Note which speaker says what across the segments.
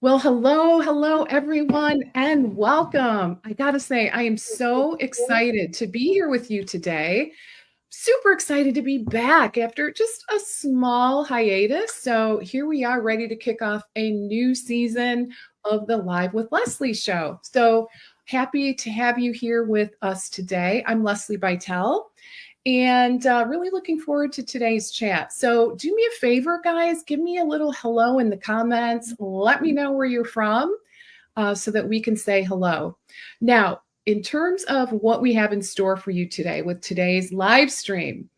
Speaker 1: Well, hello, everyone, and welcome. I gotta say, I am so excited to be here with you today. Super excited to be back after just a small hiatus. So, here we are ready to kick off a new season of the Live with Leslie show. So, happy to have you here with us today. I'm Leslie Bytel and really looking forward to today's chat. So, do me a favor, guys, give me a little hello in the comments. Let me know where you're from so that we can say hello. Now, in terms of what we have in store for you today with today's live stream,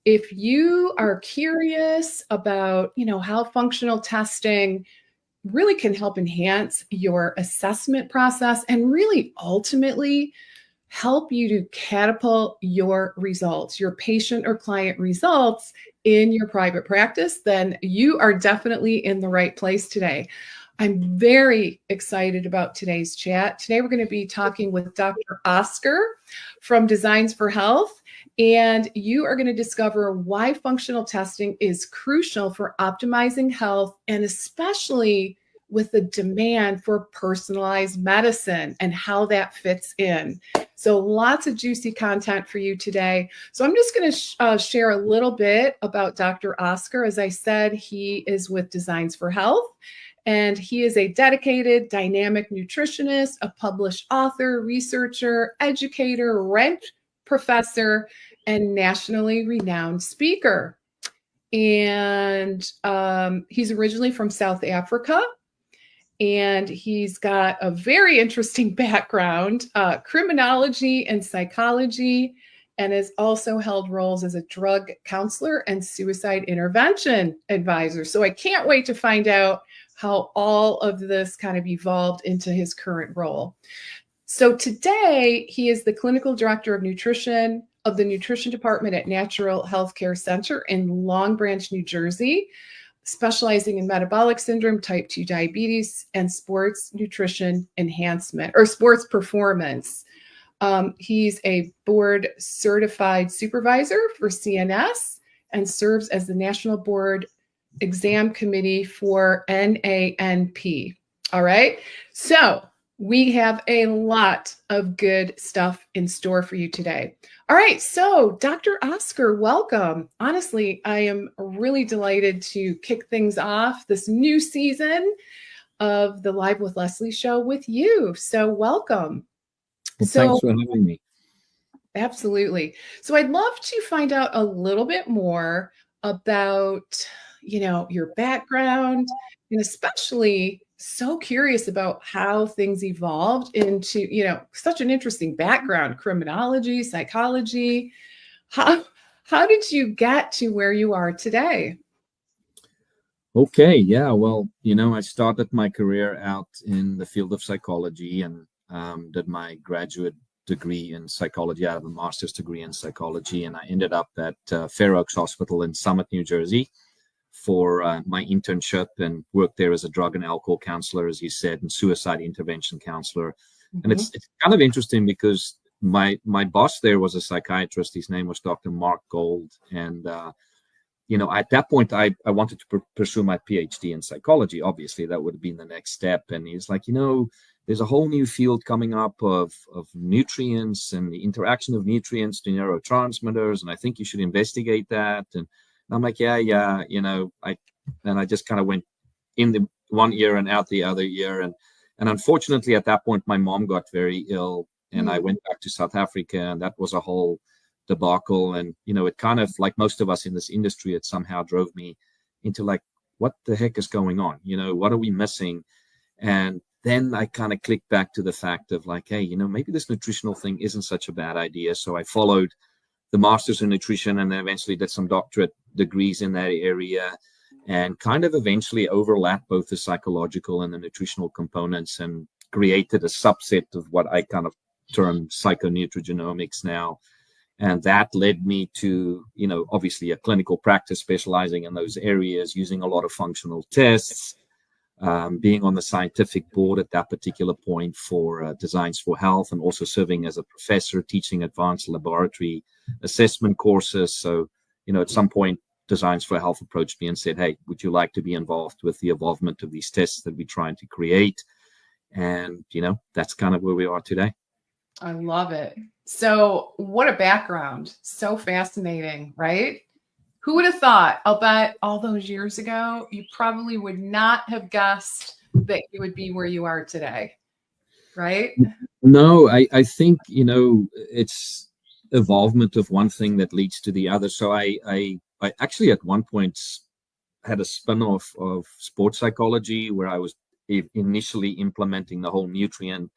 Speaker 1: if you are curious about, how functional testing really can help enhance your assessment process and really ultimately help you to catapult your results, your patient or client results in your private practice, then you are definitely in the right place today. I'm very excited about today's chat. Today, we're going to be talking with Dr. Oscar from Designs for Health, and you are going to discover why functional testing is crucial for optimizing health, and especially with the demand for personalized medicine and how that fits in. So lots of juicy content for you today. So I'm just going to share a little bit about Dr. Oscar. As I said, he is with Designs for Health, and he is a dedicated, dynamic nutritionist, a published author, researcher, educator, ranked professor, and nationally renowned speaker. And he's originally from South Africa. And he's got a very interesting background, criminology and psychology, and has also held roles as a drug counselor and suicide intervention advisor. So I can't wait to find out how all of this kind of evolved into his current role. So today, he is the clinical director of nutrition of the nutrition department at Natural Healthcare Center in Long Branch, New Jersey, specializing in metabolic syndrome, type 2 diabetes, and sports nutrition enhancement or sports performance. He's a board certified supervisor for CNS and serves as the National Board Exam Committee for NANP. All right. So we have a lot of good stuff in store for you today. All right, so Dr. Oscar, welcome. Honestly, I am really delighted to kick things off this new season of the Live with Leslie show with you. So welcome.
Speaker 2: Well, thanks for having me.
Speaker 1: Absolutely. So I'd love to find out a little bit more about, your background, and especially so curious about how things evolved into, such an interesting background, criminology, psychology. How did you get to where you are today?
Speaker 2: Okay, yeah, well, I started my career out in the field of psychology and did my graduate degree in psychology. I have a master's degree in psychology, and I ended up at Fair Oaks Hospital in Summit, New Jersey for my internship and worked there as a drug and alcohol counselor, as you said, and suicide intervention counselor. Mm-hmm. And it's kind of interesting because my boss there was a psychiatrist. His name was Dr. Mark Gold. And, at that point, I wanted to pursue my PhD in psychology. Obviously, that would have been the next step. And he's like, there's a whole new field coming up of nutrients and the interaction of nutrients to neurotransmitters. And I think you should investigate that. And I'm like, yeah. I just kind of went in the one ear and out the other ear. And unfortunately, at that point, my mom got very ill and I went back to South Africa, and that was a whole debacle. And, it kind of, like most of us in this industry, it somehow drove me into like, what the heck is going on? What are we missing? And then I kind of clicked back to the fact of like, hey, maybe this nutritional thing isn't such a bad idea. So I followed the master's in nutrition and then eventually did some doctorate degrees in that area and kind of eventually overlapped both the psychological and the nutritional components and created a subset of what I kind of term psychonutrigenomics now. And that led me to, obviously a clinical practice specializing in those areas, using a lot of functional tests, being on the scientific board at that particular point for Designs for Health, and also serving as a professor teaching advanced laboratory assessment courses. So, at some point, Designs for Health approached me and said, hey, would you like to be involved with the evolvement of these tests that we're trying to create? And, that's kind of where we are today.
Speaker 1: I love it. So what a background. So fascinating, right? Who would have thought? I'll bet all those years ago, you probably would not have guessed that you would be where you are today, right?
Speaker 2: No, I think, it's evolvement of one thing that leads to the other. So I actually at one point had a spin-off of sports psychology where I was initially implementing the whole nutrient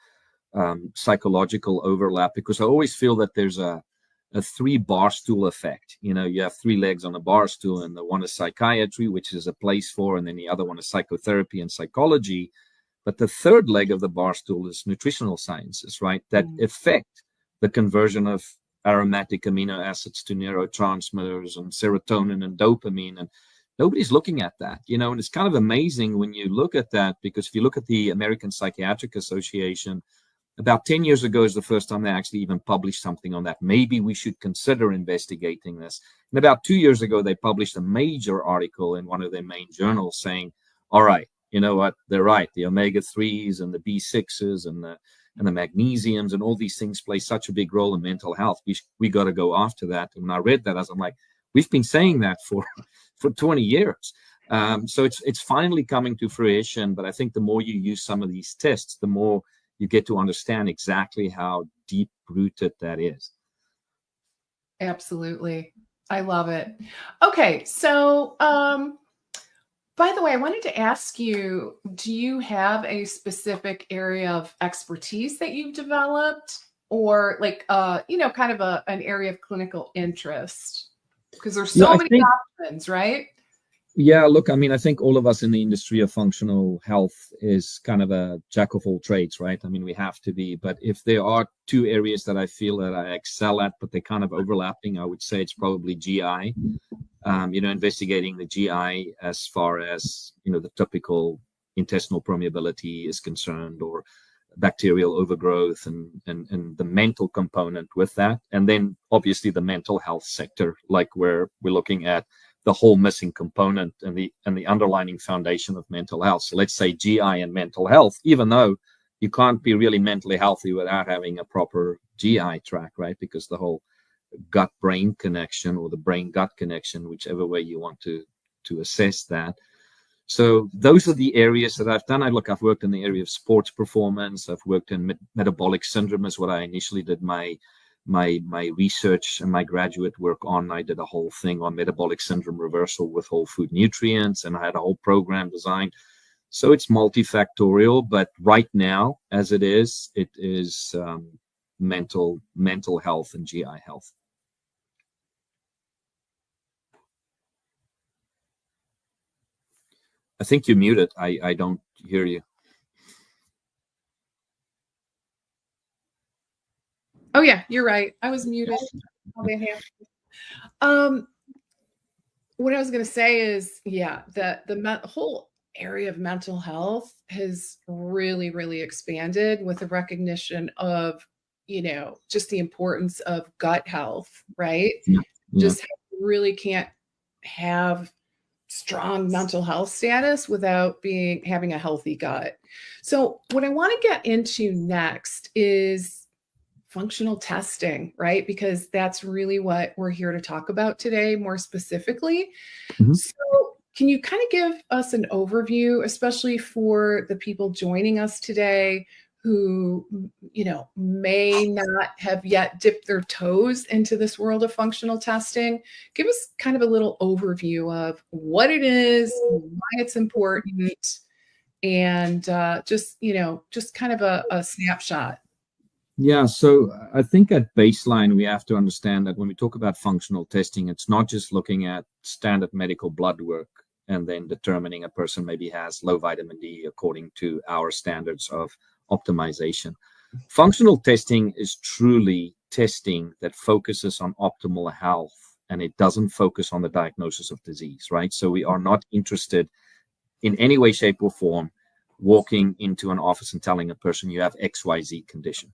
Speaker 2: psychological overlap, because I always feel that there's a three bar stool effect. You have three legs on a bar stool, and the one is psychiatry, which is a place for, and then the other one is psychotherapy and psychology. But the third leg of the bar stool is nutritional sciences, right? That affect the conversion of aromatic amino acids to neurotransmitters and serotonin and dopamine. And nobody's looking at that, and it's kind of amazing when you look at that, because if you look at the American Psychiatric Association, about 10 years ago is the first time they actually even published something on that. Maybe we should consider investigating this. And about 2 years ago, they published a major article in one of their main journals saying, all right, you know what, they're right. The omega-3s and the B6s and the magnesiums and all these things play such a big role in mental health. We got to go after that. And when I read that, I'm like, we've been saying that for 20 years. So it's finally coming to fruition. But I think the more you use some of these tests, the more you get to understand exactly how deep-rooted that is.
Speaker 1: Absolutely. I love it. Okay. So, by the way, I wanted to ask you, do you have a specific area of expertise that you've developed, or like, kind of an area of clinical interest? Because there's so many options, right?
Speaker 2: Yeah, look, I think all of us in the industry of functional health is kind of a jack of all trades, right? We have to be. But if there are two areas that I feel that I excel at, but they're kind of overlapping, I would say it's probably GI. Investigating the GI as far as, the typical intestinal permeability is concerned, or bacterial overgrowth, and the mental component with that. And then obviously the mental health sector, like where we're looking at the whole missing component and the underlying foundation of mental health. So let's say GI and mental health, even though you can't be really mentally healthy without having a proper GI track, right? Because the whole gut-brain connection, or the brain-gut connection, whichever way you want to assess that. So those are the areas that I've done. I've worked in the area of sports performance. I've worked in metabolic syndrome is what I initially did my research and my graduate work on. I did a whole thing on metabolic syndrome reversal with whole food nutrients, and I had a whole program designed. So it's multifactorial, but right now, as it is mental health and GI health. I think you're muted. I don't hear you.
Speaker 1: Oh yeah, you're right. I was muted. What I was going to say is, yeah, the whole area of mental health has really, really expanded with the recognition of, just the importance of gut health, right?
Speaker 2: Yeah.
Speaker 1: Just really can't have strong mental health status without having a healthy gut. So what I want to get into next is functional testing, right? Because that's really what we're here to talk about today, more specifically.
Speaker 2: Mm-hmm.
Speaker 1: So can you kind of give us an overview, especially for the people joining us today who, may not have yet dipped their toes into this world of functional testing? Give us kind of a little overview of what it is, why it's important, and just kind of a snapshot.
Speaker 2: Yeah, so I think at baseline, we have to understand that when we talk about functional testing, it's not just looking at standard medical blood work and then determining a person maybe has low vitamin D according to our standards of optimization. Functional testing is truly testing that focuses on optimal health, and it doesn't focus on the diagnosis of disease, right? So we are not interested in any way, shape, or form walking into an office and telling a person you have XYZ condition.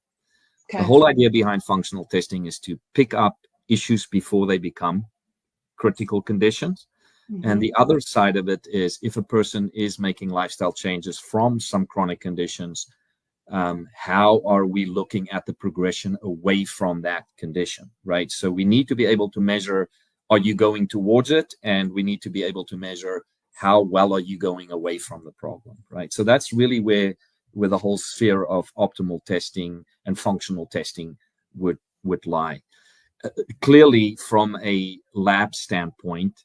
Speaker 2: Okay. The whole idea behind functional testing is to pick up issues before they become critical conditions. And the other side of it is if a person is making lifestyle changes from some chronic conditions, how are we looking at the progression away from that condition, right? So we need to be able to measure, are you going towards it? And we need to be able to measure how well are you going away from the problem, right? So that's really where the whole sphere of optimal testing and functional testing would lie. Clearly, from a lab standpoint,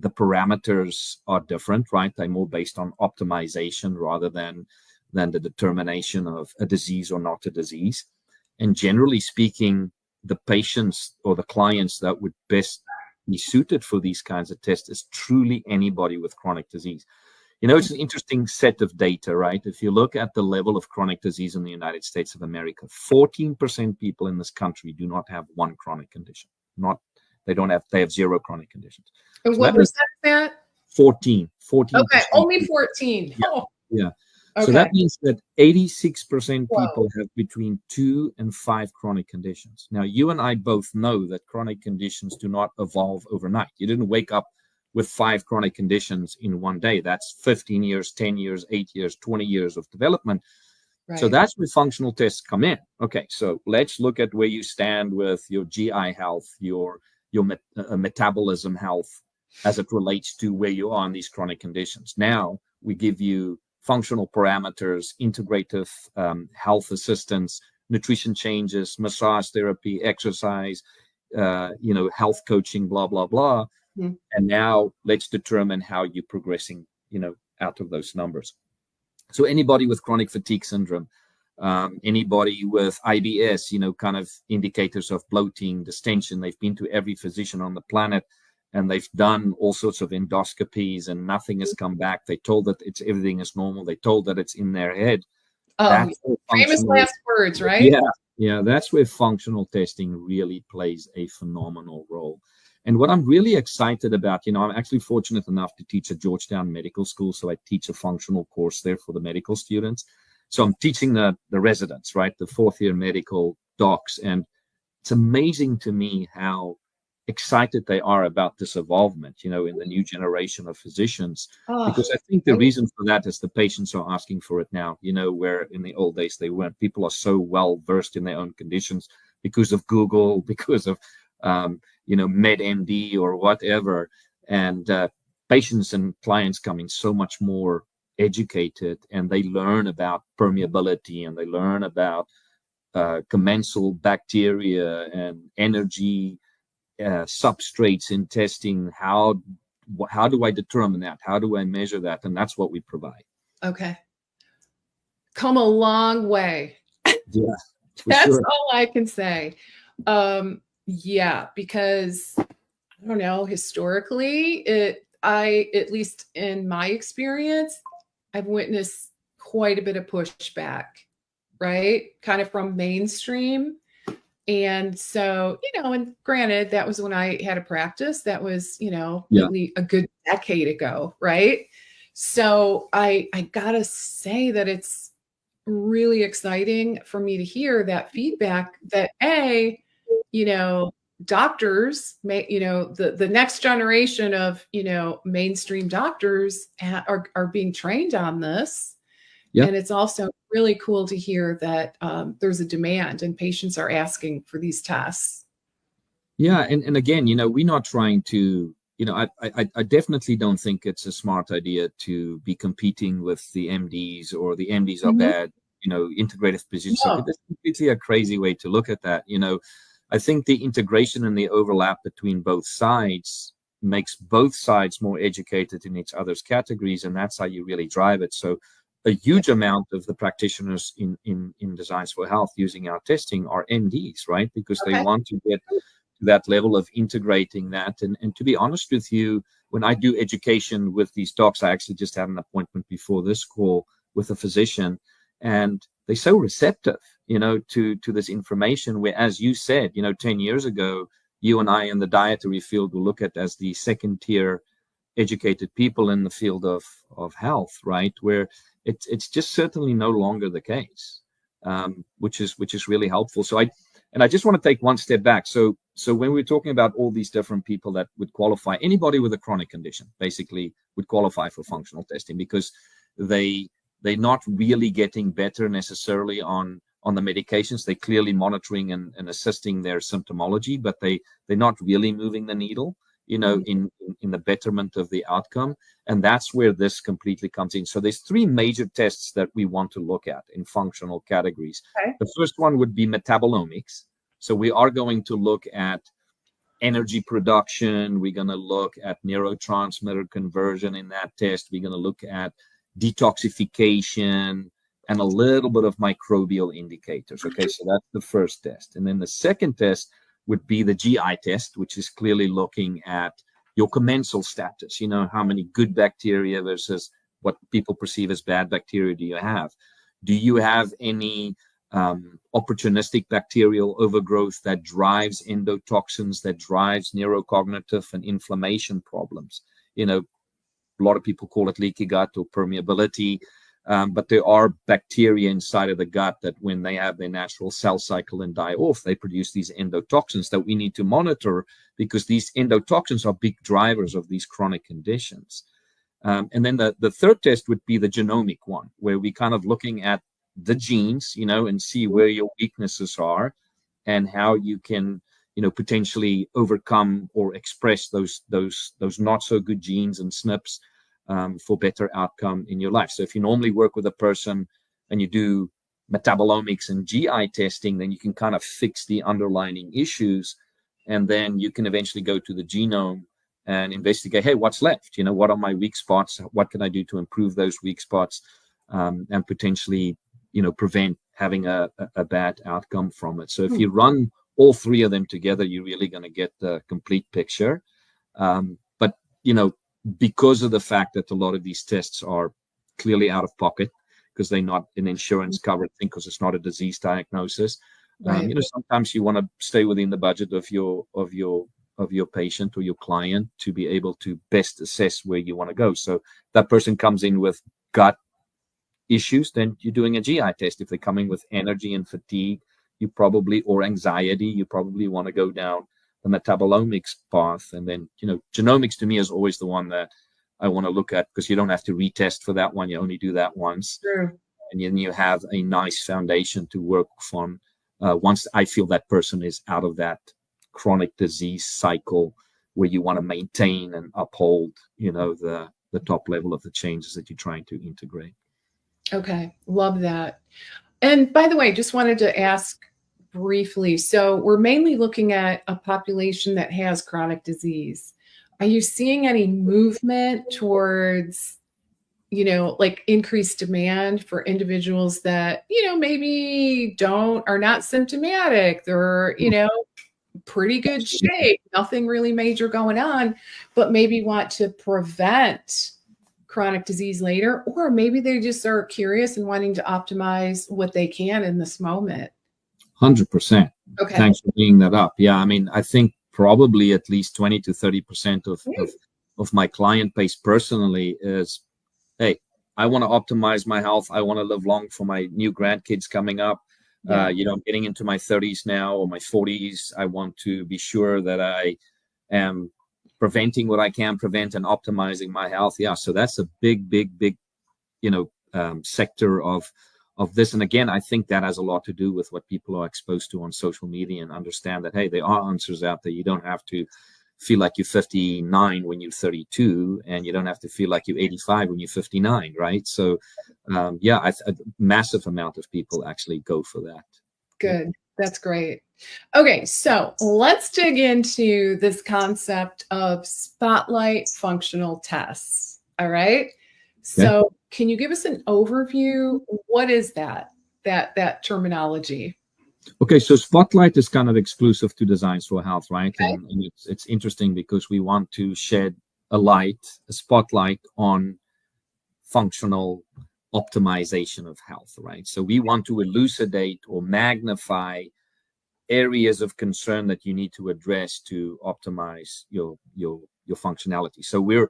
Speaker 2: the parameters are different, right? They're more based on optimization rather than the determination of a disease or not a disease. And generally speaking, the patients or the clients that would best be suited for these kinds of tests is truly anybody with chronic disease. It's an interesting set of data, right? If you look at the level of chronic disease in the United States of America, 14% people in this country do not have one chronic condition. They have zero chronic conditions.
Speaker 1: And so what percent is that?
Speaker 2: 14.
Speaker 1: Okay, only 14.
Speaker 2: Yeah.
Speaker 1: Oh.
Speaker 2: Yeah.
Speaker 1: Okay.
Speaker 2: So that means that 86% people have between 2 and 5 chronic conditions. Now, you and I both know that chronic conditions do not evolve overnight. You didn't wake up with 5 chronic conditions in one day. That's 15 years, 10 years, 8 years, 20 years of development. Right. So that's where functional tests come in. Okay, so let's look at where you stand with your GI health, your metabolism health as it relates to where you are in these chronic conditions. Now we give you functional parameters, integrative health assistance, nutrition changes, massage therapy, exercise, health coaching, blah, blah, blah. Mm-hmm. And now let's determine how you're progressing, out of those numbers. So anybody with chronic fatigue syndrome, anybody with IBS, kind of indicators of bloating, distension, they've been to every physician on the planet and they've done all sorts of endoscopies and nothing has come back. They told that everything is normal. They told that it's in their head.
Speaker 1: That's famous last words, right?
Speaker 2: Yeah, that's where functional testing really plays a phenomenal role. And what I'm really excited about, I'm actually fortunate enough to teach at Georgetown Medical School. So I teach a functional course there for the medical students. So I'm teaching the residents, right? The 4th-year medical docs. And it's amazing to me how excited they are about this involvement, in the new generation of physicians, because I think the reason for that is the patients are asking for it now, where in the old days they weren't. People are so well versed in their own conditions because of Google, because of, MedMD or whatever. And patients and clients coming so much more educated, and they learn about permeability and they learn about commensal bacteria and energy substrates in testing. How do I determine that? How do I measure that? And that's what we provide.
Speaker 1: Okay. Come a long way.
Speaker 2: Yeah.
Speaker 1: That's sure. All I can say. Because I don't know, historically, at least in my experience, I've witnessed quite a bit of pushback, right? Kind of from mainstream. And so, and granted, that was when I had a practice that was, a good decade ago, right? So I gotta say that it's really exciting for me to hear that feedback that doctors may, the next generation of, mainstream doctors are being trained on this. Yep. And it's also really cool to hear that there's a demand and patients are asking for these tests.
Speaker 2: Yeah. And again, we're not trying to, I definitely don't think it's a smart idea to be competing with the MDs or the MDs are bad, integrative physicians. No. So it's completely a crazy way to look at that. I think the integration and the overlap between both sides makes both sides more educated in each other's categories. And that's how you really drive it. So a huge amount of the practitioners in Designs for Health using our testing are MDs, right? Because they want to get to that level of integrating that. And to be honest with you, when I do education with these docs, I actually just had an appointment before this call with a physician, and they're so receptive, to this information, where, as you said, 10 years ago, you and I in the dietary field will look at as the second tier educated people in the field of health, right? Where it's just certainly no longer the case, which is really helpful. So And I just want to take one step back. So when we're talking about all these different people that would qualify, anybody with a chronic condition basically would qualify for functional testing, because they're not really getting better necessarily on the medications. They're clearly monitoring and assisting their symptomology, but they're not really moving the needle, you know, in the betterment of the outcome. And that's where this completely comes in. So there's three major tests that we want to look at in functional categories.
Speaker 1: Okay.
Speaker 2: The first one would be metabolomics. So we are going to look at energy production. We're going to look at neurotransmitter conversion in that test. We're going to look at detoxification and a little bit of microbial indicators. Okay, so that's the first test. And then the second test would be the GI test, which is clearly looking at your commensal status. You know, how many good bacteria versus what people perceive as bad bacteria do you have? Do you have any opportunistic bacterial overgrowth that drives endotoxins, that drives neurocognitive and inflammation problems? You know, a lot of people call it leaky gut or permeability, but there are bacteria inside of the gut that when they have their natural cell cycle and die off, they produce these endotoxins that we need to monitor, because these endotoxins are big drivers of these chronic conditions. And then the third test would be the genomic one, where we kind of looking at the genes, you know, and see where your weaknesses are and how you can, you know, potentially overcome or express those not so good genes and SNPs for better outcome in your life. So if you normally work with a person and you do metabolomics and GI testing, then you can kind of fix the underlying issues, and then you can eventually go to the genome and investigate, hey, what's left? You know, what are my weak spots? What can I do to improve those weak spots, and potentially, you know, prevent having a bad outcome from it. So if you run all three of them together, you're really going to get the complete picture. But, you know, because of the fact that a lot of these tests are clearly out of pocket, because they're not an insurance covered thing, because it's not a disease diagnosis.
Speaker 1: Right.
Speaker 2: You know, sometimes you want to stay within the budget of your patient or your client to be able to best assess where you want to go. So that person comes in with gut issues, then you're doing a GI test. If they're coming with energy and fatigue, or anxiety, you probably want to go down the metabolomics path. And then, you know, genomics to me is always the one that I want to look at, because you don't have to retest for that one. You only do that once.
Speaker 1: Sure.
Speaker 2: And then you have a nice foundation to work from once I feel that person is out of that chronic disease cycle where you want to maintain and uphold, you know, the top level of the changes that you're trying to integrate.
Speaker 1: Okay, love that. And by the way, just wanted to ask briefly, so we're mainly looking at a population that has chronic disease. Are you seeing any movement towards, you know, like increased demand for individuals that, you know, maybe are not symptomatic, they're, you know, pretty good shape, nothing really major going on, but maybe want to prevent chronic disease later, or maybe they just are curious and wanting to optimize what they can in this moment?
Speaker 2: 100%.
Speaker 1: Okay.
Speaker 2: Thanks for bringing that up. Yeah, I mean, I think probably at least 20 to 30% of my client base personally is, hey, I want to optimize my health. I want to live long for my new grandkids coming up.
Speaker 1: Yeah.
Speaker 2: You know, I'm getting into my 30s now, or my 40s. I want to be sure that I am preventing what I can prevent and optimizing my health. Yeah, so that's a big, you know, sector of this. And again, I think that has a lot to do with what people are exposed to on social media, and understand that, hey, there are answers out there. You don't have to feel like you're 59 when you're 32, and you don't have to feel like you're 85 when you're 59, right? So yeah, a massive amount of people actually go for that.
Speaker 1: Good. That's great. Okay, so let's dig into this concept of spotlight functional tests. All right. So can you give us an overview? What is that terminology?
Speaker 2: Okay, so Spotlight is kind of exclusive to Designs for Health, right? Okay. And it's interesting because we want to shed a spotlight on functional optimization of health, right? So we want to elucidate or magnify areas of concern that you need to address to optimize your functionality. So we're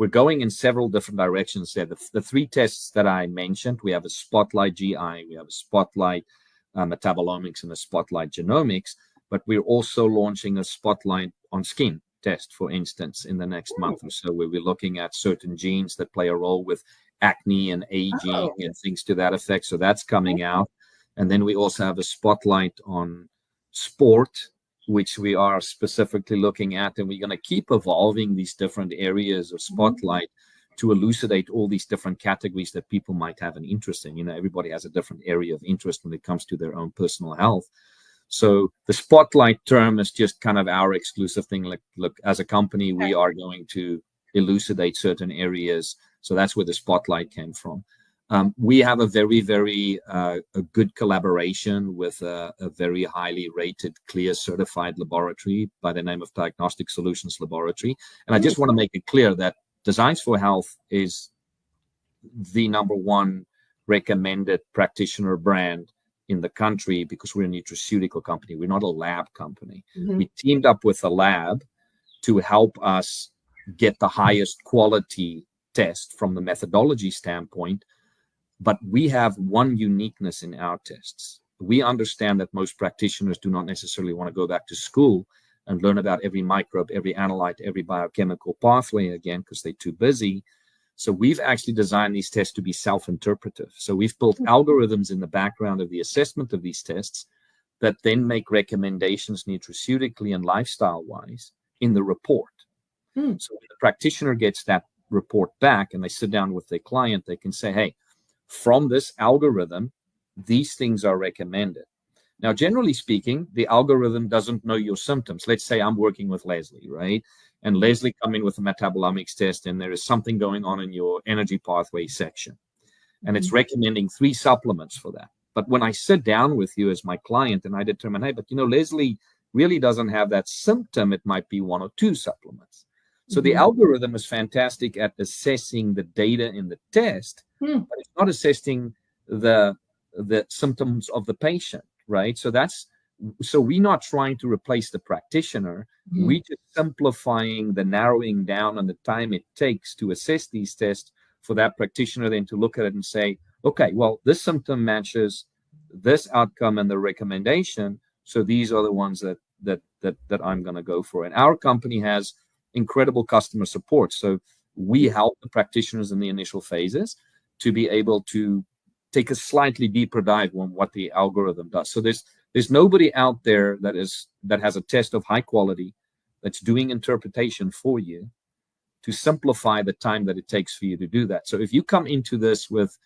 Speaker 2: going in several different directions there. The three tests that I mentioned, we have a Spotlight GI, we have a Spotlight metabolomics and a spotlight genomics, but we're also launching a spotlight on skin test, for instance, in the next month or so, where we're looking at certain genes that play a role with acne and aging and things to that effect. So that's coming out. And then we also have a spotlight on sport, which we are specifically looking at, and we're going to keep evolving these different areas of spotlight to elucidate all these different categories that people might have an interest in. Everybody has a different area of interest when it comes to their own personal health. So the spotlight term is just kind of our exclusive thing. Like, look, as a company, we are going to elucidate certain areas. So that's where the spotlight came from. We have a very, very a good collaboration with a very highly rated, CLIA certified laboratory by the name of Diagnostic Solutions Laboratory. And I just want to make it clear that Designs for Health is the #1 recommended practitioner brand in the country because we're a nutraceutical company. We're not a lab company. We teamed up with a lab to help us get the highest quality test from the methodology standpoint. But we have one uniqueness in our tests. We understand that most practitioners do not necessarily want to go back to school and learn about every microbe, every analyte, every biochemical pathway again because they're too busy. So we've actually designed these tests to be self-interpretive. So we've built algorithms in the background of the assessment of these tests that then make recommendations nutraceutically and lifestyle-wise in the report. So when the practitioner gets that report back and they sit down with their client, they can say, hey, from this algorithm, these things are recommended. Now, generally speaking, the algorithm doesn't know your symptoms. Let's say I'm working with Lesli, right? And Lesli come in with a metabolomics test, and there is something going on in your energy pathway section. And it's recommending 3 supplements for that. But when I sit down with you as my client and I determine, hey, but Lesli really doesn't have that symptom, it might be 1 or 2 supplements. So the algorithm is fantastic at assessing the data in the test, but it's not assessing the symptoms of the patient, right? So we're not trying to replace the practitioner. We're just simplifying the narrowing down on the time it takes to assess these tests for that practitioner then to look at it and say, okay, well, this symptom matches this outcome and the recommendation. So these are the ones that I'm going to go for. And our company has incredible customer support. So we help the practitioners in the initial phases to be able to take a slightly deeper dive on what the algorithm does. So there's nobody out there that has a test of high quality that's doing interpretation for you to simplify the time that it takes for you to do that. So if you come into this with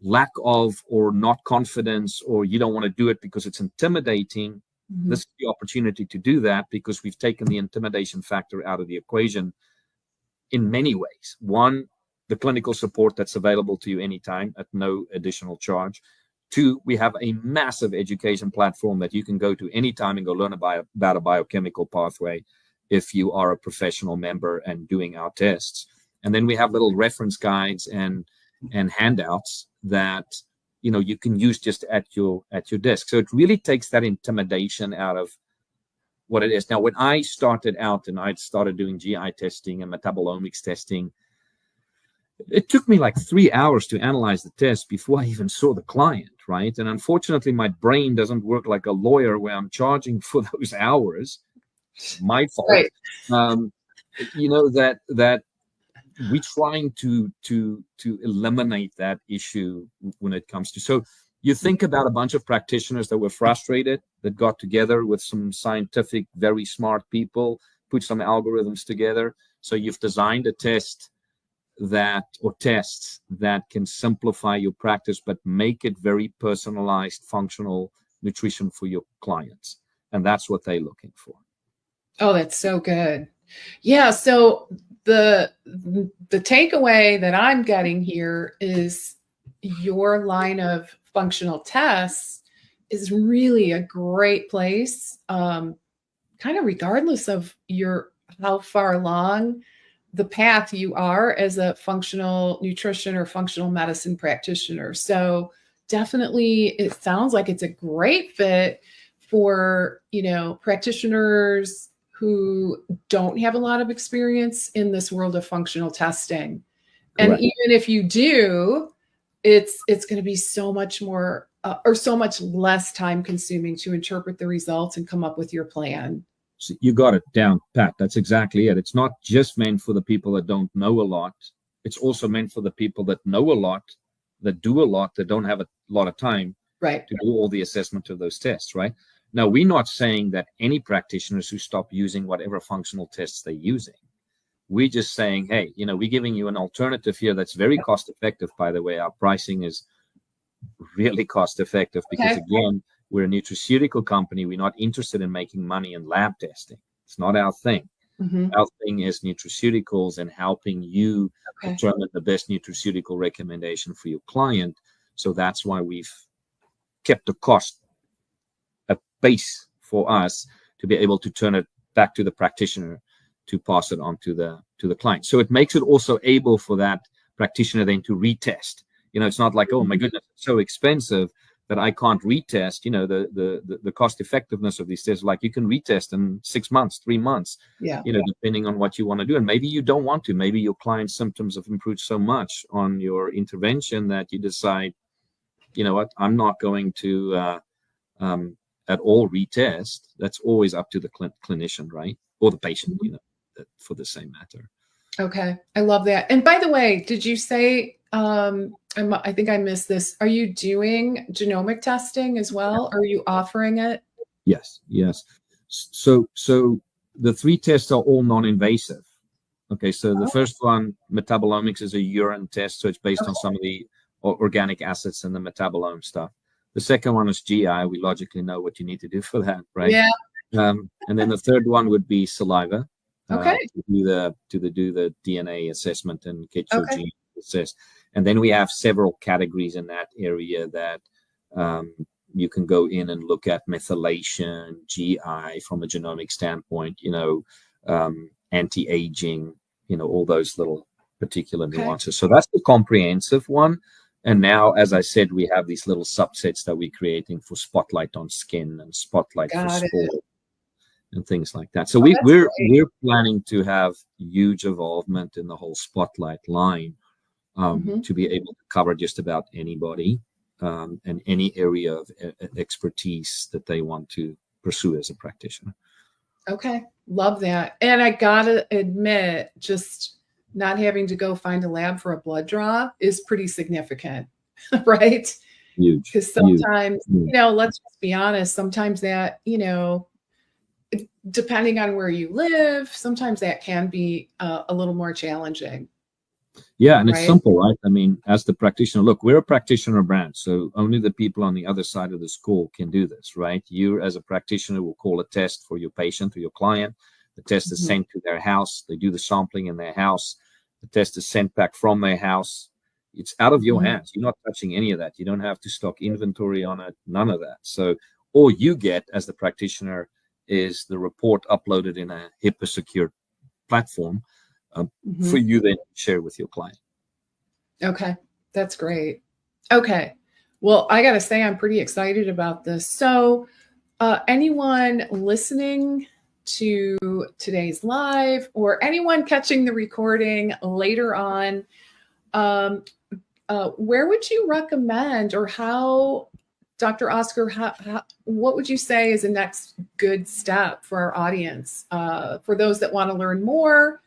Speaker 2: lack of or not confidence, or you don't want to do it because it's intimidating, this is the opportunity to do that because we've taken the intimidation factor out of the equation in many ways. One, the clinical support that's available to you anytime at no additional charge. 2, we have a massive education platform that you can go to anytime and go learn about a biochemical pathway if you are a professional member and doing our tests. And then we have little reference guides and handouts that you can use just at your desk. So it really takes that intimidation out of what it is. Now, when I started out and I started doing GI testing and metabolomics testing, it took me like 3 hours to analyze the test before I even saw the client, right? And unfortunately, my brain doesn't work like a lawyer where I'm charging for those hours. My fault.
Speaker 1: Right.
Speaker 2: That we're trying to eliminate that issue when it comes to. So you think about a bunch of practitioners that were frustrated, that got together with some scientific, very smart people, put some algorithms together. So you've designed a test tests that can simplify your practice, but make it very personalized, functional nutrition for your clients. And that's what they're looking for.
Speaker 1: Oh, that's so good. Yeah. So the takeaway that I'm getting here is your line of functional tests is really a great place, kind of regardless of how far along the path you are as a functional nutrition or functional medicine practitioner. So definitely it sounds like it's a great fit for, practitioners who don't have a lot of experience in this world of functional testing. And
Speaker 2: Correct.
Speaker 1: even if you do, it's going to be so much more or so much less time consuming to interpret the results and come up with your plan.
Speaker 2: So you got it down pat. That's exactly it. It's not just meant for the people that don't know a lot. It's also meant for the people that know a lot, that do a lot, that don't have a lot of time
Speaker 1: Right.
Speaker 2: to do all the assessment of those tests, right? Now, we're not saying that any practitioners who stop using whatever functional tests they're using. We're just saying, hey, we're giving you an alternative here that's very cost effective, by the way. Our pricing is really cost effective because, again, we're a nutraceutical company. We're not interested in making money in lab testing. It's not our thing. Our thing is nutraceuticals and helping you determine the best nutraceutical recommendation for your client. So that's why we've kept the cost a base for us to be able to turn it back to the practitioner to pass it on to the client. So it makes it also able for that practitioner then to retest. It's not like, oh my goodness, it's so expensive that I can't retest. The cost effectiveness of these tests, like you can retest in 6 months, 3 months, depending on what you want to do. And maybe you don't want to. Maybe your client's symptoms have improved so much on your intervention that you decide, you know what, I'm not going to at all retest. That's always up to the clinician, right? Or the patient, for the same matter.
Speaker 1: Okay. I love that. And by the way, did you say, I think I missed this. Are you doing genomic testing as well? Are you offering it?
Speaker 2: Yes. So the 3 tests are all non-invasive. Okay. So the first one, metabolomics, is a urine test. So it's based on some of the organic acids and the metabolome stuff. The second one is GI. We logically know what you need to do for that, right?
Speaker 1: Yeah.
Speaker 2: And then the third one would be saliva.
Speaker 1: Okay.
Speaker 2: To do the DNA assessment and get your gene assessed. And then we have several categories in that area that you can go in and look at: methylation, GI from a genomic standpoint, anti-aging, all those little particular nuances. So that's the comprehensive one. And now, as I said, we have these little subsets that we're creating for Spotlight on Skin and Spotlight for Sport and things like that. So we're planning to have huge involvement in the whole Spotlight line to be able to cover just about anybody and any area of expertise that they want to pursue as a practitioner.
Speaker 1: Okay. Love that. And I gotta admit, just not having to go find a lab for a blood draw is pretty significant, right?
Speaker 2: Huge.
Speaker 1: Because sometimes, let's just be honest, sometimes that, depending on where you live, sometimes that can be a little more challenging.
Speaker 2: Yeah, and it's simple, right? I mean, as the practitioner, look, we're a practitioner brand, so only the people on the other side of the school can do this, right? You, as a practitioner, will call a test for your patient or your client. The test is sent to their house. They do the sampling in their house. The test is sent back from their house. It's out of your hands. You're not touching any of that. You don't have to stock inventory on it, none of that. So all you get as the practitioner is the report uploaded in a HIPAA-secured platform for you then to share with your client. Okay,
Speaker 1: that's great. Okay, well, I got to say I'm pretty excited about this. So anyone listening to today's live or anyone catching the recording later on, where would you recommend, or how, Dr. Oscar, what would you say is the next good step for our audience? For those that want to learn more,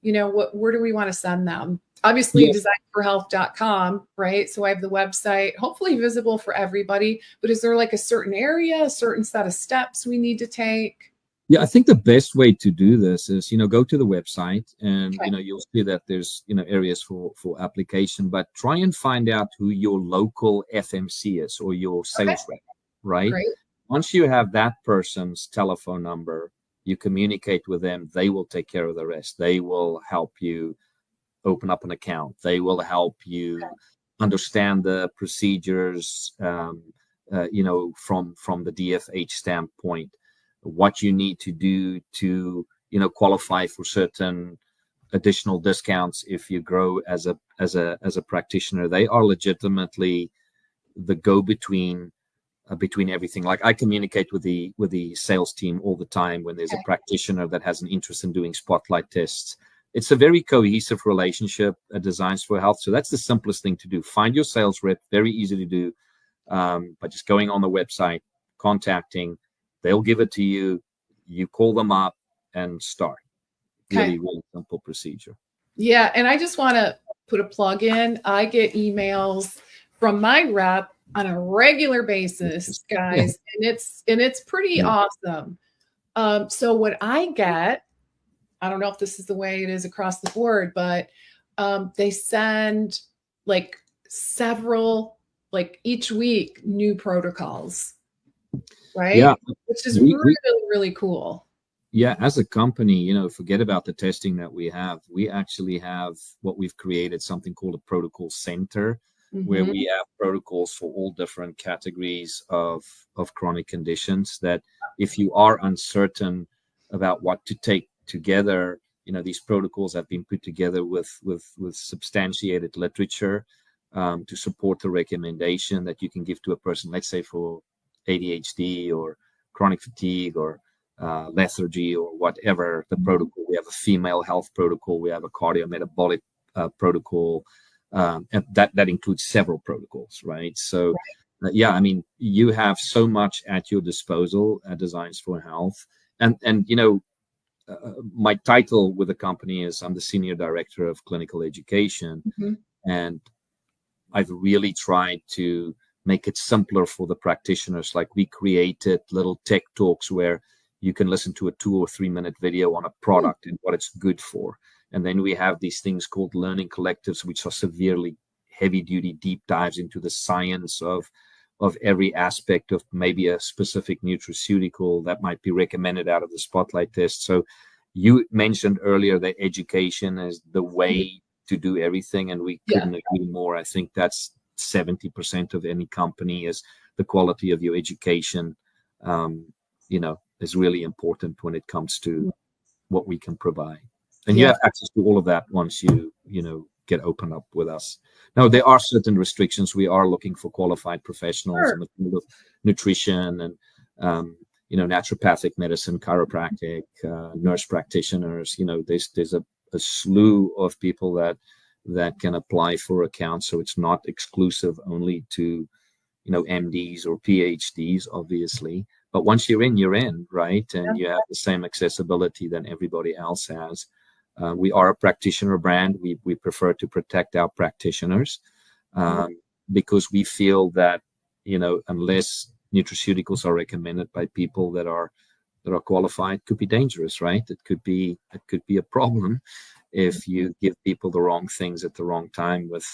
Speaker 1: where do we want to send them? Obviously, designforhealth.com, right? So I have the website, hopefully visible for everybody, but is there like a certain area, a certain set of steps we need to take?
Speaker 2: Yeah, I think the best way to do this is, go to the website and, you'll see that there's, areas for application, but try and find out who your local FMC is or your sales rep, right? Great. Once you have that person's telephone number, you communicate with them, they will take care of the rest. They will help you open up an account. They will help you understand the procedures, from the DFH standpoint, what you need to do to, qualify for certain additional discounts if you grow as a practitioner. They are legitimately the go-between between everything. Like I communicate with the sales team all the time when there's a practitioner that has an interest in doing Spotlight tests. It's a very cohesive relationship at Designs for Health. So that's the simplest thing to do. Find your sales rep, very easy to do. by just going on the website, contacting. They'll give it to you. You call them up and start.
Speaker 1: Okay.
Speaker 2: Really simple procedure.
Speaker 1: Yeah, and I just want to put a plug in. I get emails from my rep on a regular basis, guys, and it's pretty awesome. So what I get, I don't know if this is the way it is across the board, but they send like several, like each week, new protocols, right?
Speaker 2: Yeah,
Speaker 1: which is really, really cool.
Speaker 2: Yeah, as a company, forget about the testing that we have. We actually have what we've created, something called a protocol center, where we have protocols for all different categories of chronic conditions, that if you are uncertain about what to take together, these protocols have been put together with substantiated literature to support the recommendation that you can give to a person, let's say for ADHD or chronic fatigue or lethargy or whatever the protocol. We have a female health protocol. We have a cardiometabolic protocol, and that includes several protocols, right? So, yeah, I mean, you have so much at your disposal at Designs for Health, and my title with the company is I'm the Senior Director of Clinical Education, and I've really tried to make it simpler for the practitioners. Like, we created little tech talks where you can listen to a 2 or 3 minute video on a product and what it's good for. And then we have these things called learning collectives, which are severely heavy duty deep dives into the science of every aspect of maybe a specific nutraceutical that might be recommended out of the spotlight test. So you mentioned earlier that education is the way to do everything, and we couldn't agree more. I think that's 70% of any company is the quality of your education. Is really important when it comes to what we can provide. And you have access to all of that once you get open up with us. Now, there are certain restrictions. We are looking for qualified professionals in the field of nutrition and, naturopathic medicine, chiropractic, nurse practitioners. There's a slew of people that can apply for accounts. So it's not exclusive only to, MDs or PhDs, obviously. But once you're in, right? And you have the same accessibility that everybody else has. We are a practitioner brand. We prefer to protect our practitioners because we feel that, unless nutraceuticals are recommended by people that are qualified, could be dangerous, right? It could be a problem if you give people the wrong things at the wrong time with,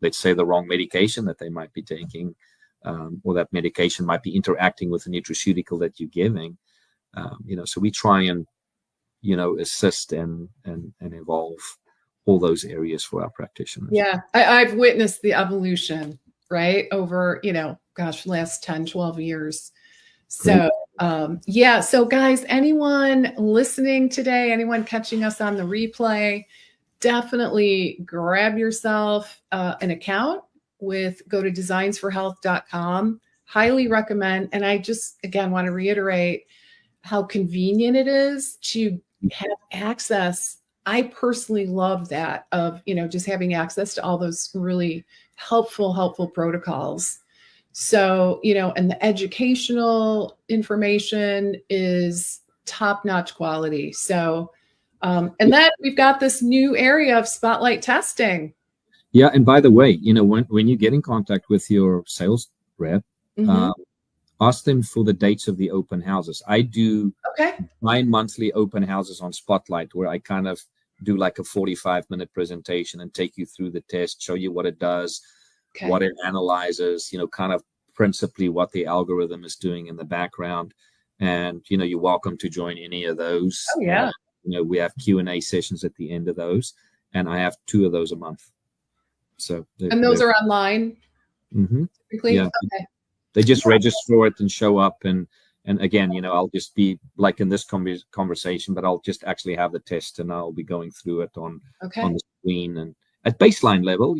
Speaker 2: let's say the wrong medication that they might be taking. Or that medication might be interacting with the nutraceutical that you're giving. So we try and, assist and evolve all those areas for our practitioners.
Speaker 1: Yeah, I've witnessed the evolution, right, over, last 10, 12 years. So, so guys, anyone listening today, anyone catching us on the replay, definitely grab yourself an account go to designsforhealth.com. Highly recommend. And I just, again, want to reiterate how convenient it is to have access. I personally love that of, just having access to all those really helpful protocols. So, and the educational information is top-notch quality. So, and then we've got this new area of spotlight testing.
Speaker 2: Yeah, and by the way, when you get in contact with your sales rep, ask them for the dates of the open houses. I do my monthly open houses on Spotlight, where I kind of do like a 45-minute presentation and take you through the test, show you what it does, what it analyzes, kind of principally what the algorithm is doing in the background. And, you're welcome to join any of those.
Speaker 1: Oh, yeah.
Speaker 2: We have Q&A sessions at the end of those, and I have 2 of those a month. So
Speaker 1: and those are online. Typically?
Speaker 2: Yeah.
Speaker 1: Okay.
Speaker 2: They just register for it and show up, and again, I'll just be like in this conversation, but I'll just actually have the test and I'll be going through it on the screen. And at baseline level,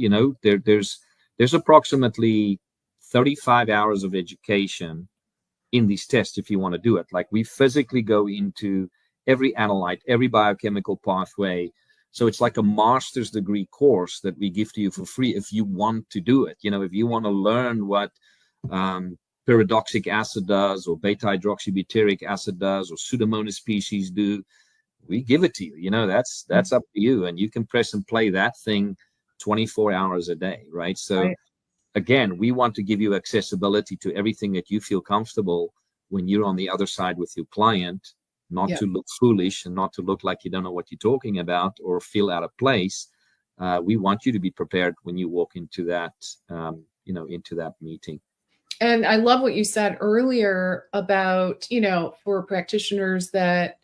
Speaker 2: there's approximately 35 hours of education in these tests if you want to do it. Like, we physically go into every analyte, every biochemical pathway, So it's like a master's degree course that we give to you for free if you want to do it. If you want to learn what pyridoxic acid does, or beta hydroxybutyric acid does, or Pseudomonas species do, we give it to you. That's up to you, and you can press and play that thing 24 hours a day, right? So again, we want to give you accessibility to everything that you feel comfortable when you're on the other side with your client, not to look foolish and not to look like you don't know what you're talking about or feel out of place. We want you to be prepared when you walk into that, into that meeting.
Speaker 1: And I love what you said earlier about, for practitioners that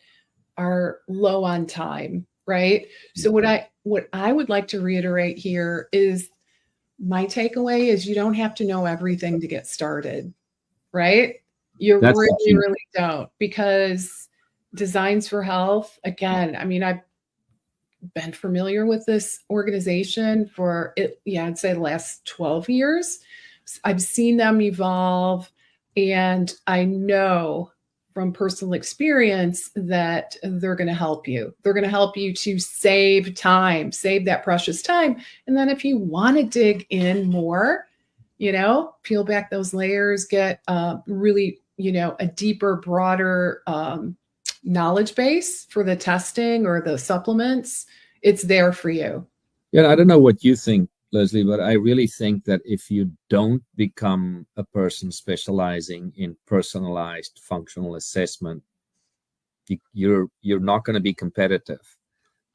Speaker 1: are low on time, right? So what I would like to reiterate here is my takeaway is you don't have to know everything to get started, right? You really don't, because Designs for Health, again, I mean, I've been familiar with this organization for I'd say the last 12 years. I've seen them evolve, and I know from personal experience that they're going to help you. They're going to help you to save time, save that precious time. And then if you want to dig in more, peel back those layers, get really, a deeper, broader knowledge base for the testing or the supplements, it's there for you.
Speaker 2: Yeah, I don't know what you think, Leslie, but I really think that if you don't become a person specializing in personalized functional assessment, you're not going to be competitive.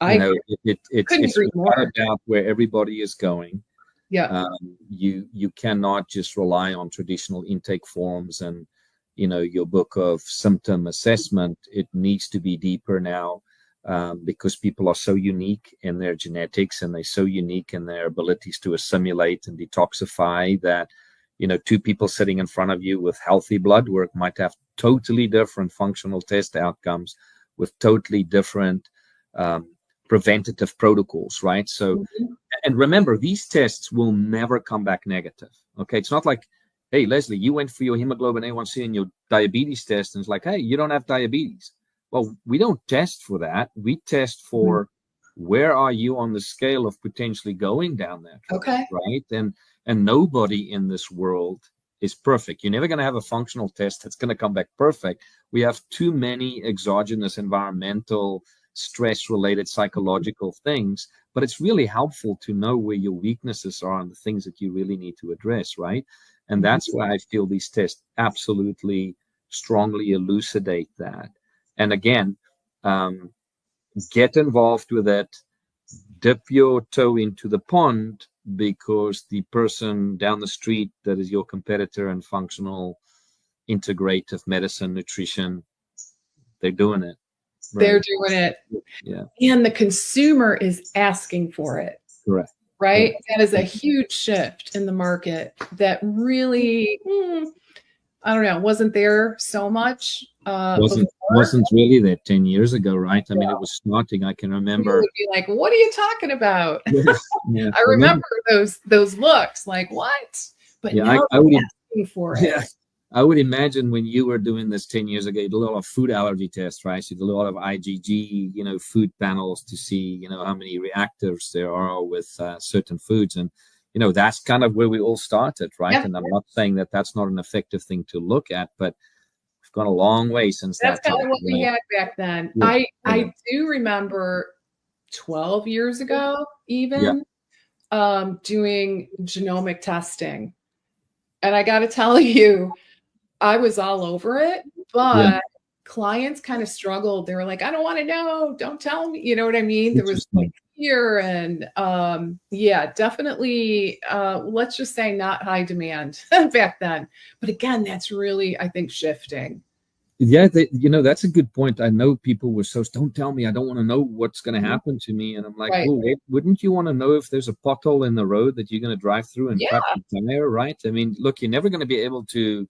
Speaker 2: It's without a doubt where everybody is going.
Speaker 1: Yeah.
Speaker 2: You cannot just rely on traditional intake forms and your book of symptom assessment. It needs to be deeper now. Because people are so unique in their genetics, and they're so unique in their abilities to assimilate and detoxify, that two people sitting in front of you with healthy blood work might have totally different functional test outcomes with totally different preventative protocols, right? So and remember, these tests will never come back negative. Okay, it's not like, hey, Leslie, you went for your hemoglobin A1C and your diabetes test, and it's like, hey, you don't have diabetes. Well, we don't test for that. We test for where are you on the scale of potentially going down that road, right? And nobody in this world is perfect. You're never going to have a functional test that's going to come back perfect. We have too many exogenous environmental, stress-related psychological things, but it's really helpful to know where your weaknesses are and the things that you really need to address, right? And that's why I feel these tests absolutely strongly elucidate that. And again, get involved with it, dip your toe into the pond, because the person down the street that is your competitor in functional, integrative medicine, nutrition, they're doing it.
Speaker 1: Right? They're doing it.
Speaker 2: Yeah.
Speaker 1: And the consumer is asking for it.
Speaker 2: Correct.
Speaker 1: Right? Correct. That is a huge shift in the market that really, I don't know, wasn't there so much.
Speaker 2: Wasn't really there 10 years ago, right? I mean, it was starting. I can remember.
Speaker 1: Would be like, what are you talking about? Yeah, I remember those looks, like, what? But now I would asking for it.
Speaker 2: Yeah, I would imagine when you were doing this 10 years ago, you did a lot of food allergy tests, right? So you did a lot of IgG, food panels to see, how many reactives there are with certain foods. And, that's kind of where we all started, right? Yeah. And I'm not saying that that's not an effective thing to look at, but we've gone a long way since
Speaker 1: that's
Speaker 2: that time.
Speaker 1: That's kind of what we had back then. Yeah. I do remember 12 years ago, even, doing genomic testing. And I got to tell you, I was all over it, but clients kind of struggled. They were like, I don't want to know. Don't tell me. You know what I mean? There was like fear and definitely, let's just say not high demand back then. But again, that's really, I think, shifting.
Speaker 2: Yeah, that's a good point. I know people were so, don't tell me, I don't want to know what's going to happen to me. And I'm like, well, wouldn't you want to know if there's a pothole in the road that you're going to drive through and cut your tire, right? I mean, look, you're never going to be able to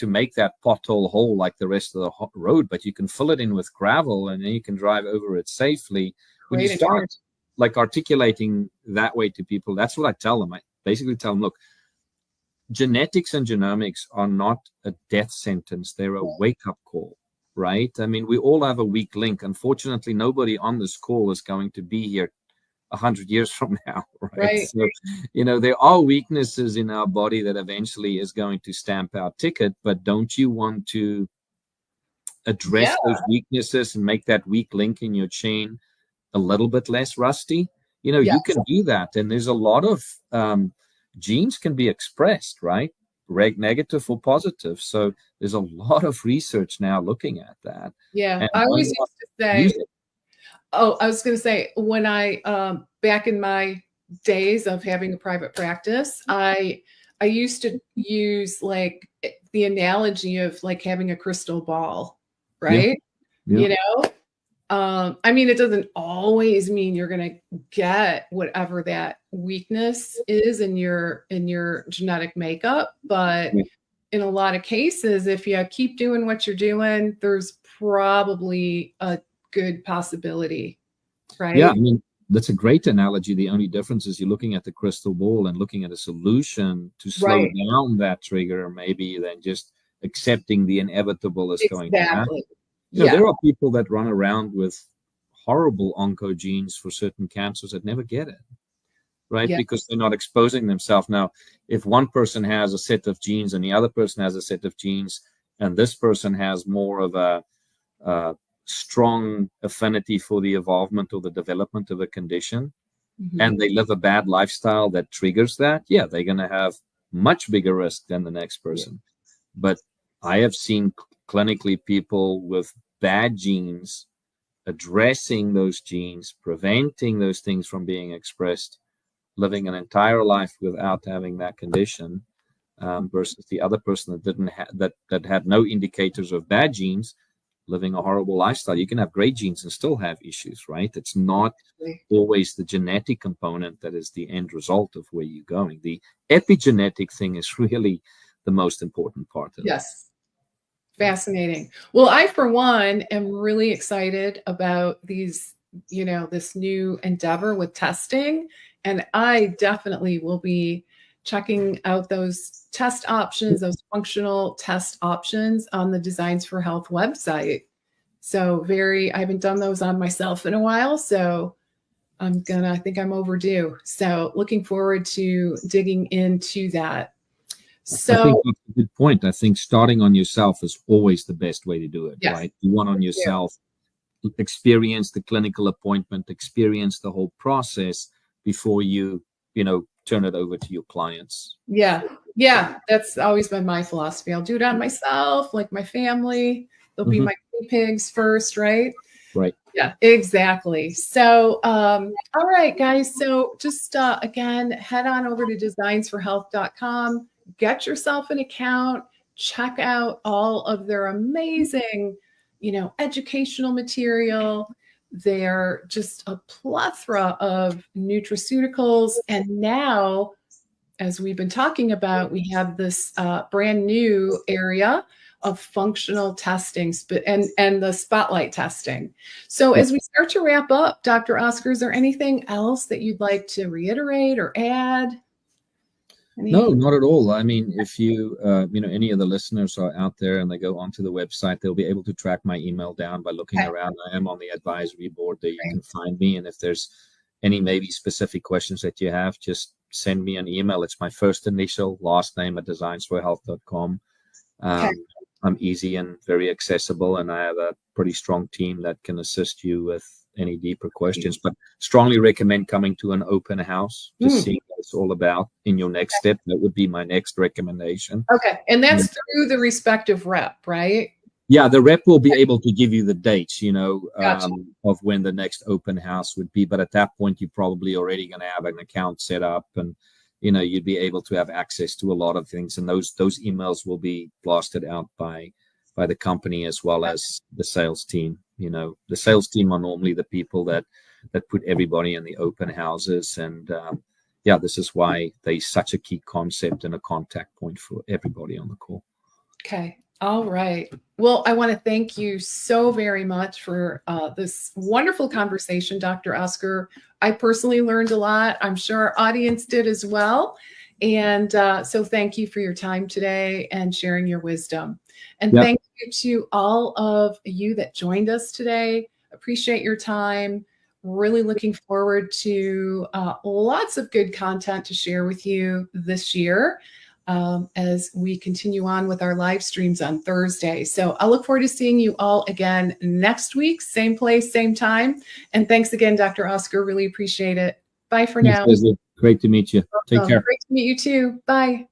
Speaker 2: make that pothole whole like the rest of the road, but you can fill it in with gravel and then you can drive over it safely. When you start like articulating that way to people, that's what I tell them. I basically tell them, look, genetics and genomics are not a death sentence. They're a wake-up call, right? I mean, we all have a weak link. Unfortunately, nobody on this call is going to be here 100 years from now, right?
Speaker 1: Right.
Speaker 2: So, there are weaknesses in our body that eventually is going to stamp our ticket, but don't you want to address
Speaker 1: Yeah.
Speaker 2: those weaknesses and make that weak link in your chain a little bit less rusty? You
Speaker 1: Yes.
Speaker 2: can do that. And there's a lot of genes can be expressed, right? Negative or positive. So there's a lot of research now looking at that.
Speaker 1: Yeah.
Speaker 2: And
Speaker 1: I
Speaker 2: why
Speaker 1: always
Speaker 2: not
Speaker 1: used to say,
Speaker 2: use it?
Speaker 1: oh, I was going to say, when I, back in my days of having a private practice, I used to use like the analogy of like having a crystal ball, right?
Speaker 2: Yeah.
Speaker 1: You know, I mean, it doesn't always mean you're going to get whatever that weakness is in your genetic makeup, but
Speaker 2: Yeah.
Speaker 1: in a lot of cases, if you keep doing what you're doing, there's probably a good possibility, right?
Speaker 2: Yeah, I mean, that's a great analogy. The only difference is you're looking at the crystal ball and looking at a solution to slow
Speaker 1: Right.
Speaker 2: down that trigger, maybe than just accepting the inevitable is going to happen.
Speaker 1: Exactly. Yeah.
Speaker 2: There are people that run around with horrible oncogenes for certain cancers that never get it, right?
Speaker 1: Yeah.
Speaker 2: Because they're not exposing themselves. Now, if one person has a set of genes and the other person has a set of genes, and this person has more of a strong affinity for the evolvement or the development of a condition, and they live a bad lifestyle that triggers that, yeah, they're going to have much bigger risk than the next person. But I have seen clinically people with bad genes addressing those genes, preventing those things from being expressed, living an entire life without having that condition, versus the other person that didn't that had no indicators of bad genes, living a horrible lifestyle. You can have great genes and still have issues, right? It's not always the genetic component that is the end result of where you're going. The epigenetic thing is really the most important part of it.
Speaker 1: Yes. Fascinating. Well, I, for one, am really excited about these, this new endeavor with testing. And I definitely will be checking out those test options, those functional test options on the Designs for Health website. So I haven't done those on myself in a while. So I think I'm overdue. So looking forward to digging into that. So
Speaker 2: I think that's a good point. I think starting on yourself is always the best way to do it,
Speaker 1: yes,
Speaker 2: right? You want on yourself, experience the clinical appointment, experience the whole process before you turn it over to your clients.
Speaker 1: Yeah. That's always been my philosophy. I'll do it on myself, like my family. They'll be my guinea pigs first, right?
Speaker 2: Right.
Speaker 1: Yeah, exactly. So, all right, guys. So just again, head on over to designsforhealth.com. Get yourself an account, check out all of their amazing, educational material. They're just a plethora of nutraceuticals. And now, as we've been talking about, we have this brand new area of functional testing and the spotlight testing. So as we start to wrap up, Dr. Oscar, is there anything else that you'd like to reiterate or add?
Speaker 2: No, not at all. I mean, if you, any of the listeners are out there and they go onto the website, they'll be able to track my email down by looking around. I am on the advisory board there. You can find me. And if there's any maybe specific questions that you have, just send me an email. It's my first initial, last name at designsforhealth.com. I'm easy and very accessible, and I have a pretty strong team that can assist you with any deeper questions, but strongly recommend coming to an open house to see what it's all about in your next step. That would be my next recommendation.
Speaker 1: Okay. And that's through the respective rep, right?
Speaker 2: Yeah, the rep will be able to give you the dates,
Speaker 1: Gotcha.
Speaker 2: Of when the next open house would be. But at that point, you're probably already going to have an account set up, and you'd be able to have access to a lot of things. And those emails will be blasted out by the company as well as the sales team. The sales team are normally the people that put everybody in the open houses. And this is why they're such a key concept and a contact point for everybody on the call.
Speaker 1: Okay. All right. Well, I want to thank you so very much for this wonderful conversation, Dr. Oscar. I personally learned a lot. I'm sure our audience did as well. And so thank you for your time today and sharing your wisdom. And thank you to all of you that joined us today. Appreciate your time. Really looking forward to lots of good content to share with you this year as we continue on with our live streams on Thursday. So I look forward to seeing you all again next week, same place, same time. And thanks again, Dr. Oscar. Really appreciate it. Bye for
Speaker 2: Thanks,
Speaker 1: now.
Speaker 2: Leslie. Great to meet you. Take care.
Speaker 1: Great to meet you too. Bye.